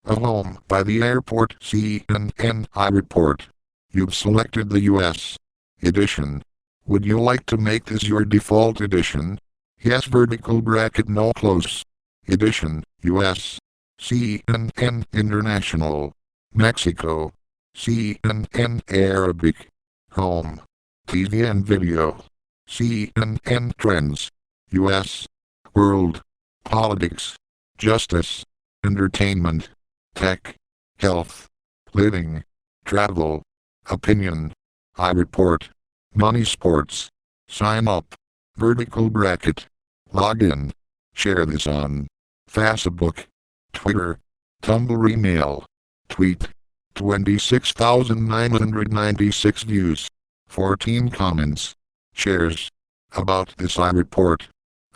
A home by the airport. CNN report. You've selected the US edition. Would you like to make this your default edition? Yes. No close. Edition. US. CNN International. Mexico. CNN Arabic. Home. TV and video. CNN Trends. US. World. Politics. Justice. Entertainment. Tech. Health. Living. Travel. Opinion. report. Money. Sports. Sign up. Login. Share this on Facebook, Twitter, Tumblr. Email. Tweet. 26,996 views. 14 comments. Shares. About this report.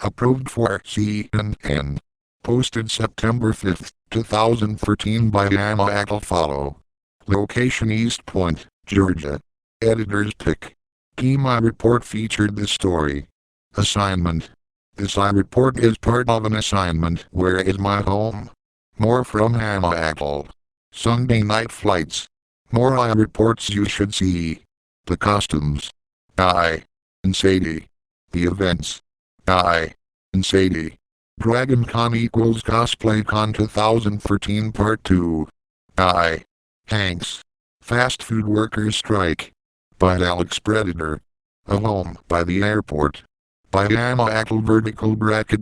Approved for CNN. Posted September 5, 2013 by Emma Akil. Follow. Location: East Point, Georgia. Editor's pick. My report featured this story. Assignment. This report is part of an assignment. Where is my home? More from Emma Akil. Sunday night flights. More reports you should see. The costumes. I. and Sadie. The events. I. and Sadie. Dragon Con equals Cosplay Con 2013 Part 2. I. Hanks. Fast food workers strike. By Alex Predator. A home by the airport. By Emma Akil.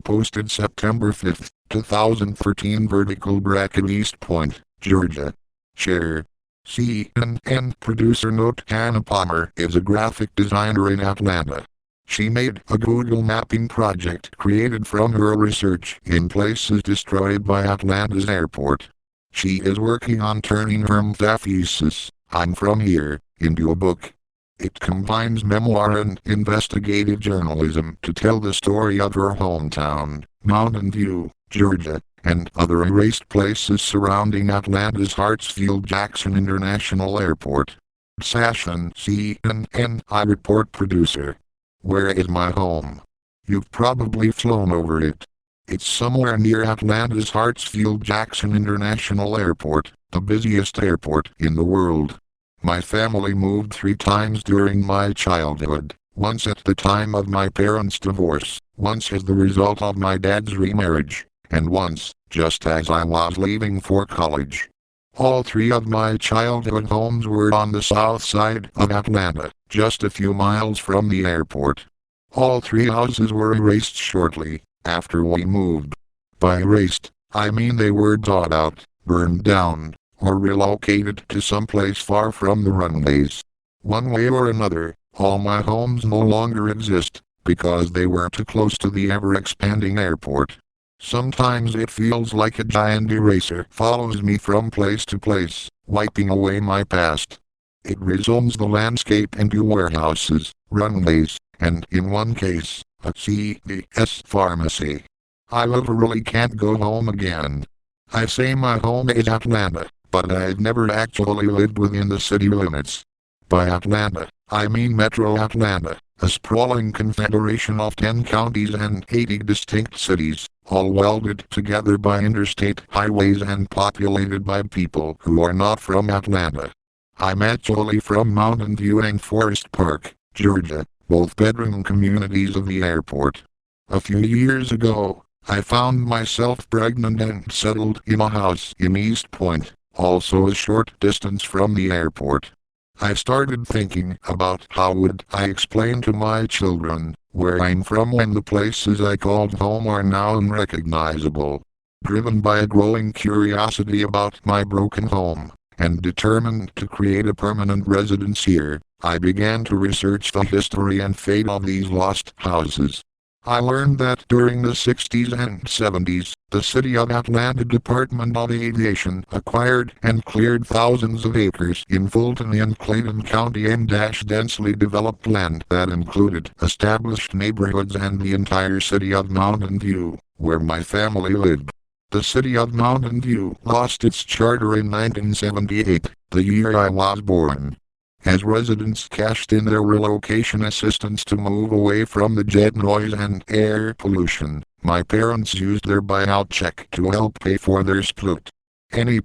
Posted September 5, 2013 East Point, Georgia. Share. CNN producer note: Hannah Palmer is a graphic designer in Atlanta. She made a Google mapping project created from her research in places destroyed by Atlanta's airport. She is working on turning her thesis, "I'm from here," into a book. It combines memoir and investigative journalism to tell the story of her hometown, Mountain View, Georgia, and other erased places surrounding Atlanta's Hartsfield-Jackson International Airport. Sashan, CNN report producer. Where is my home? You've probably flown over it. It's somewhere near Atlanta's Hartsfield-Jackson International Airport, the busiest airport in the world. My family moved 3 times during my childhood, once at the time of my parents' divorce, once as the result of my dad's remarriage, and once, just as I was leaving for college. All 3 of my childhood homes were on the south side of Atlanta, just a few miles from the airport. All 3 houses were erased shortly after we moved. By erased, I mean they were bought out, burned down, or relocated to someplace far from the runways. One way or another, all my homes no longer exist, because they were too close to the ever-expanding airport. Sometimes it feels like a giant eraser follows me from place to place, wiping away my past. It resumes the landscape into warehouses, runways, and in one case, a CVS pharmacy. I literally can't go home again. I say my home is Atlanta, but I've never actually lived within the city limits. By Atlanta, I mean Metro Atlanta, a sprawling confederation of 10 counties and 80 distinct cities, all welded together by interstate highways and populated by people who are not from Atlanta. I'm actually from Mountain View and Forest Park, Georgia, both bedroom communities of the airport. A few years ago, I found myself pregnant and settled in a house in East Point, also a short distance from the airport. I started thinking about how would I explain to my children where I'm from when the places I called home are now unrecognizable. Driven by a growing curiosity about my broken home, and determined to create a permanent residence here, I began to research the history and fate of these lost houses. I learned that during the 60s and 70s, the City of Atlanta Department of Aviation acquired and cleared thousands of acres in Fulton and Clayton County and densely developed land that included established neighborhoods and the entire city of Mountain View, where my family lived. The City of Mountain View lost its charter in 1978, the year I was born. As residents cashed in their relocation assistance to move away from the jet noise and air pollution, my parents used their buyout check to help pay for their split. Any